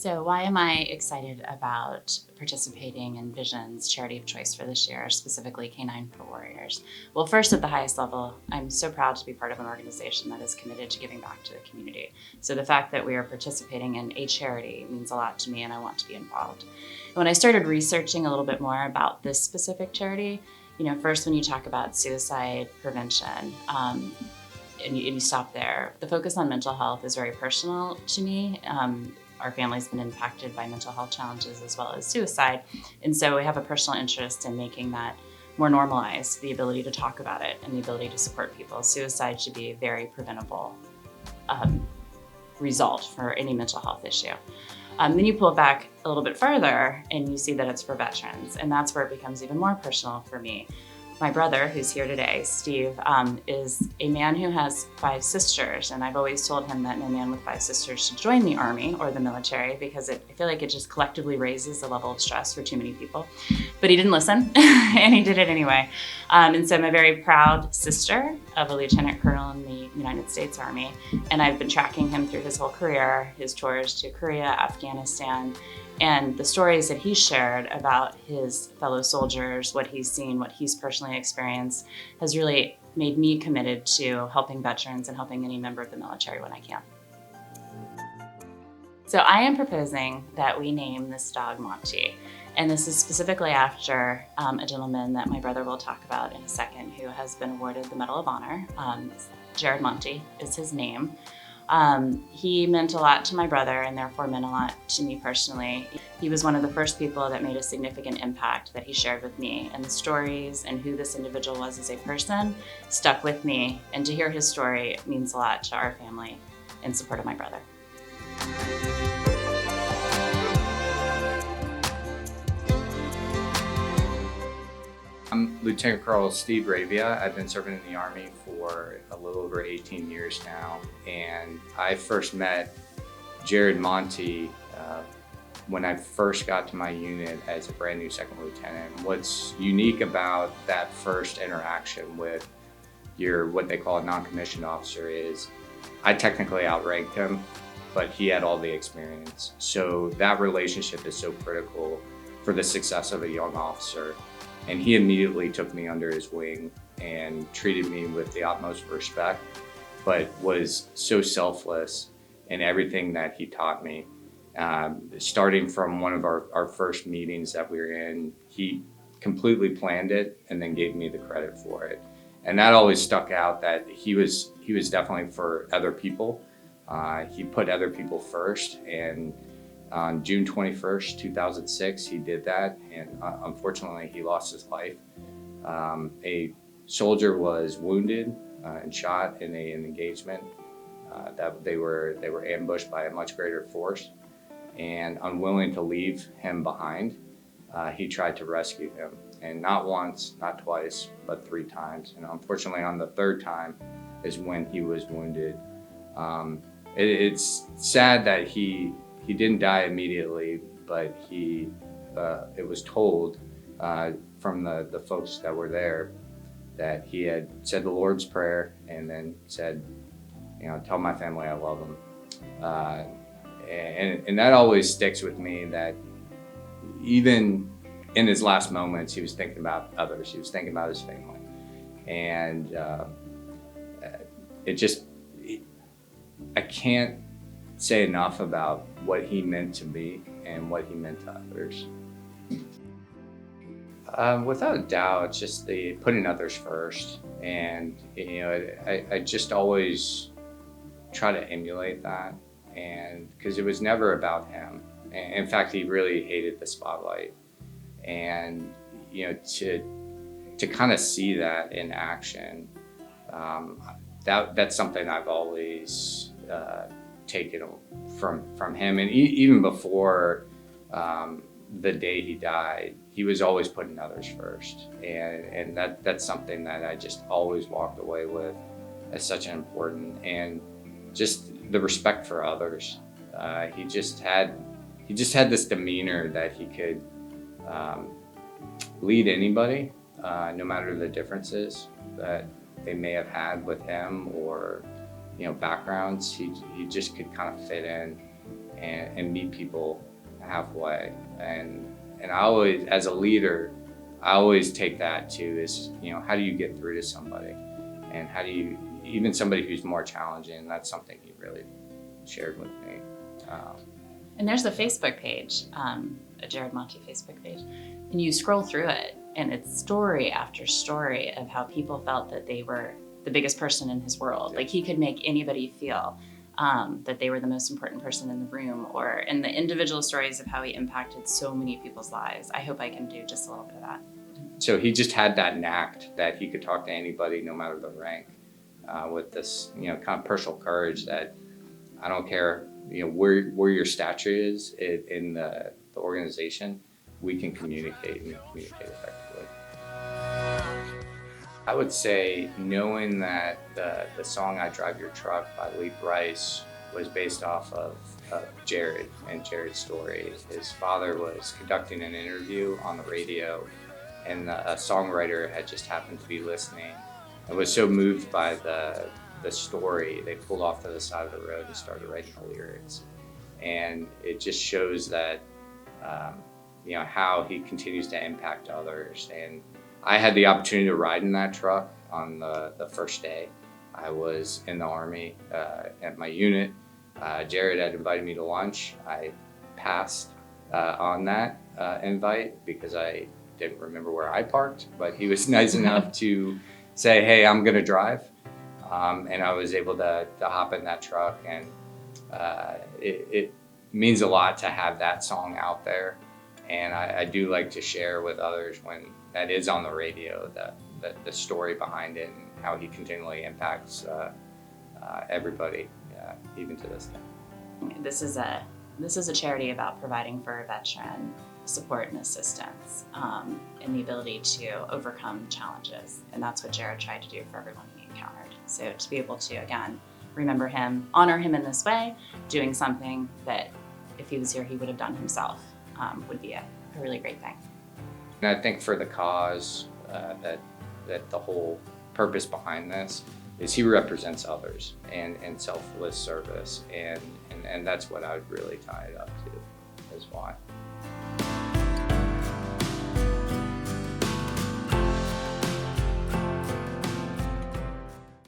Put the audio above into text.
So why am I excited about participating in Vision's Charity of Choice for this year, specifically K9 for Warriors? Well, first, at the highest level, I'm so proud to be part of an organization that is committed to giving back to the community. So the fact that we are participating in a charity means a lot to me, and I want to be involved. When I started researching a little bit more about this specific charity, first when you talk about suicide prevention, and you stop there, the focus on mental health is very personal to me. Our family's been impacted by mental health challenges as well as suicide. And so we have a personal interest in making that more normalized, the ability to talk about it and the ability to support people. Suicide should be a very preventable result for any mental health issue. Then you pull it back a little bit further and you see that it's for veterans. And that's where it becomes even more personal for me. My brother, who's here today, Steve, is a man who has 5 sisters, and I've always told him that no man with 5 sisters should join the Army or the military because I feel like it just collectively raises the level of stress for too many people. But he didn't listen, and he did it anyway. And so I'm a very proud sister of a lieutenant colonel in the United States Army, and I've been tracking him through his whole career, his tours to Korea, Afghanistan, and the stories that he shared about his fellow soldiers, what he's seen, what he's personally experienced, has really made me committed to helping veterans and helping any member of the military when I can. So I am proposing that we name this dog Monti. And this is specifically after a gentleman that my brother will talk about in a second who has been awarded the Medal of Honor. Jared Monti is his name. He meant a lot to my brother and therefore meant a lot to me personally. He was one of the first people that made a significant impact that he shared with me, and the stories and who this individual was as a person stuck with me, and to hear his story means a lot to our family in support of my brother. I'm Lieutenant Colonel Steve Ravia. I've been serving in the Army for a little over 18 years now, and I first met Jared Monti when I first got to my unit as a brand new second lieutenant. What's unique about that first interaction with what they call a non-commissioned officer is I technically outranked him, but he had all the experience. So that relationship is so critical for the success of a young officer. And he immediately took me under his wing and treated me with the utmost respect, but was so selfless in everything that he taught me. Starting from one of our first meetings that we were in, he completely planned it and then gave me the credit for it. And that always stuck out, that he was definitely for other people. He put other people first, and on June 21st, 2006, he did that, and unfortunately, he lost his life. A soldier was wounded and shot in an engagement. That they were ambushed by a much greater force, and unwilling to leave him behind, he tried to rescue him, and not once, not twice, but 3 times. And unfortunately, on the 3rd time is when he was wounded. It's sad that he didn't die immediately, but it was told from the folks that were there that he had said the Lord's Prayer and then said, tell my family I love them. And that always sticks with me, that even in his last moments, he was thinking about others. He was thinking about his family. And I can't say enough about what he meant to me and what he meant to others. Without a doubt, it's just the putting others first, and I just always try to emulate that, and because it was never about him. In fact, he really hated the spotlight, and to kind of see that in action, that's something I've always taken from him. And even before the day he died, he was always putting others first, and that's something that I just always walked away with as such an important, and just the respect for others. He just had this demeanor that he could lead anybody, no matter the differences that they may have had with him or backgrounds. He just could kind of fit in and meet people halfway. And I always, as a leader, I always take that too, is, how do you get through to somebody? And how do you, even somebody who's more challenging, that's something he really shared with me. And there's a Facebook page, a Jared Monti Facebook page, and you scroll through it, and it's story after story of how people felt that they were the biggest person in his world. Yeah. Like he could make anybody feel that they were the most important person in the room, or in the individual stories of how he impacted so many people's lives. I hope I can do just a little bit of that. So he just had that knack that he could talk to anybody, no matter the rank, with this, kind of personal courage that I don't care, where your stature is in the organization, we can communicate and communicate effectively. I would say knowing that the song "I Drive Your Truck" by Lee Brice was based off of Jared and Jared's story. His father was conducting an interview on the radio, and a songwriter had just happened to be listening and was so moved by the story, they pulled off to the side of the road and started writing the lyrics. And it just shows that, how he continues to impact others. And I had the opportunity to ride in that truck on the first day. I was in the Army at my unit. Jared had invited me to lunch. I passed on that invite because I didn't remember where I parked, but he was nice enough to say, "Hey, I'm gonna drive." And I was able to hop in that truck, and it means a lot to have that song out there. And I do like to share with others when that is on the radio, the story behind it and how he continually impacts everybody, even to this day. This is a charity about providing for a veteran support and assistance, and the ability to overcome challenges. And that's what Jared tried to do for everyone he encountered. So to be able to, again, remember him, honor him in this way, doing something that if he was here, he would have done himself, would be a really great thing. And I think for the cause, that the whole purpose behind this is he represents others and selfless service. And that's what I would really tie it up to, is why.